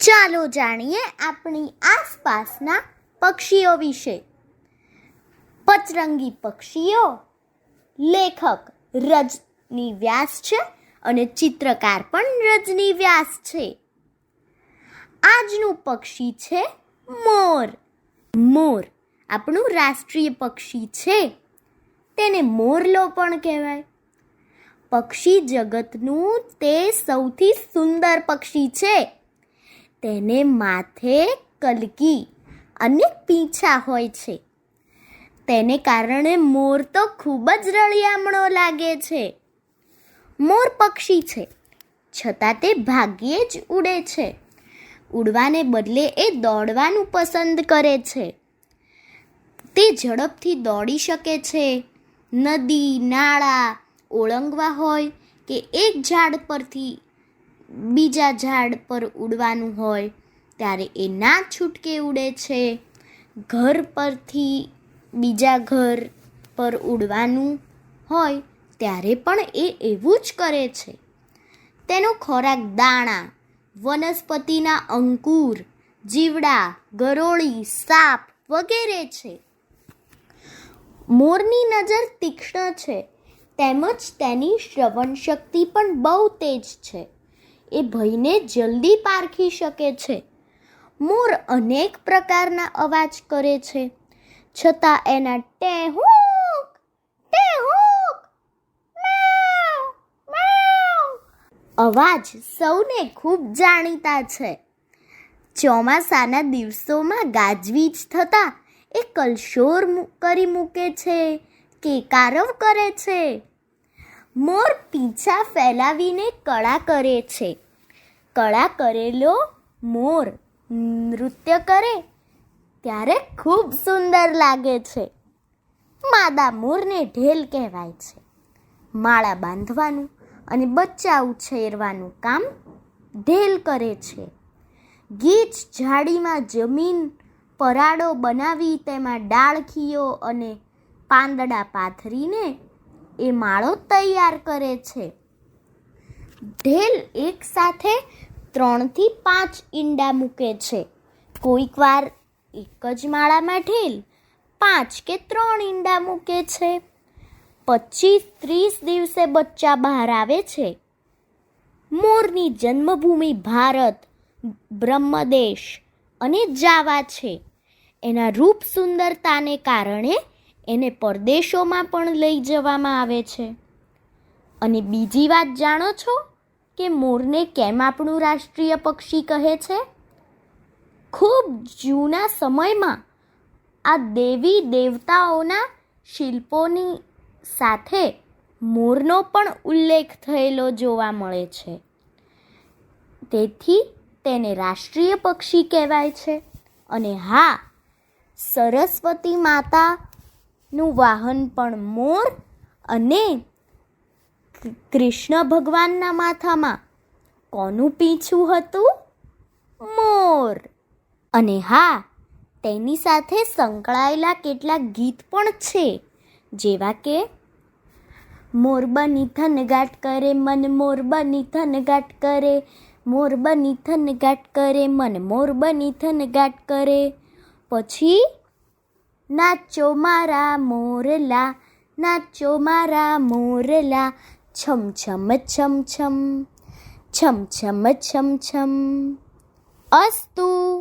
ચાલો જાણીએ આપણી આસપાસના પક્ષીઓ વિશે. પચરંગી પક્ષીઓ. લેખક રજની વ્યાસ છે અને ચિત્રકાર પણ રજની વ્યાસ છે. આજનું પક્ષી છે મોર. મોર આપણું રાષ્ટ્રીય પક્ષી છે. તેને મોરલો પણ કહેવાય. પક્ષી જગતનું તે સૌથી સુંદર પક્ષી છે. તેને માથે કલકી અને પીંછા હોય છે. તેને કારણે મોર તો ખૂબ જ રળિયામણો લાગે છે. મોર પક્ષી છે છતાં તે ભાગ્યે જ ઉડે છે. ઉડવાને બદલે એ દોડવાનું પસંદ કરે છે. તે ઝડપથી દોડી શકે છે. નદી નાળા ઓળંગવા હોય કે એક ઝાડ પરથી બીજા ઝાડ પર ઉડવાનું હોય ત્યારે એ ના છૂટકે ઉડે છે. ઘર પરથી બીજા ઘર પર ઉડવાનું હોય ત્યારે પણ એ એવું જ કરે છે. તેનો ખોરાક દાણા, વનસ્પતિના અંકુર, જીવડા, ગરોળી, સાપ વગેરે છે. મોરની નજર તીક્ષ્ણ છે તેમજ તેની શ્રવણ શક્તિ પણ બહુ તેજ છે. એ ભયને જલ્દી પારખી શકે છે. મોર અનેક પ્રકારના અવાજ કરે છે છતાં એના ટેહૂક ટેહૂક મેવ મેવ અવાજ સૌને ખૂબ જાણીતા છે. ચોમાસાના દિવસોમાં ગાજવીજ થતાં એ કલશોર કરી મૂકે છે, કેકારવ કરે છે. મોર પીંછા ફેલાવીને કળા કરે છે. કળા કરેલો મોર નૃત્ય કરે ત્યારે ખૂબ સુંદર લાગે છે. માદા મોરને ઢેલ કહેવાય છે. માળા બાંધવાનું અને બચ્ચા ઉછેરવાનું કામ ઢેલ કરે છે. ગીચ ઝાડીમાં જમીન પરાડો બનાવી તેમાં ડાળખીઓ અને પાંદડા પાથરીને એ માળો તૈયાર કરે છે. ઢેલ એક સાથે 3 થી 5 ઈંડા મૂકે છે. કોઈક વાર એક જ માળામાં ઢેલ 5 કે 3 ઈંડા મૂકે છે. 25-30 દિવસે બચ્ચા બહાર આવે છે. મોરની જન્મભૂમિ ભારત, બ્રહ્મદેશ અને જાવા છે. એના રૂપ સુંદરતાને કારણે એને પરદેશોમાં પણ લઈ જવામાં આવે છે. અને બીજી વાત જાણો છો કે મોરને કેમ આપણું રાષ્ટ્રીય પક્ષી કહે છે? ખૂબ જૂના સમયમાં આ દેવી દેવતાઓના શિલ્પોની સાથે મોરનો પણ ઉલ્લેખ થયેલો જોવા મળે છે. તેથી તેને રાષ્ટ્રીય પક્ષી કહેવાય છે. અને હા, સરસ્વતી માતાનું વાહન પણ મોર અને કૃષ્ણ ભગવાનના માથામાં કોનું પીંછું હતું? મોર. અને હા, તેની સાથે સંકળાયેલા કેટલાક ગીત પણ છે જેવા કે મોર બની થનગાટ કરે મન મોર બની થનગાટ કરે, મોર બની થનગાટ કરે મન મોર બની થનગાટ કરે. પછી નાચો મારા મોરલા, નાચો મારા મોરલા, છમ છમ છમ છમ, છમ છમ છમ છમ. અસ્તુ.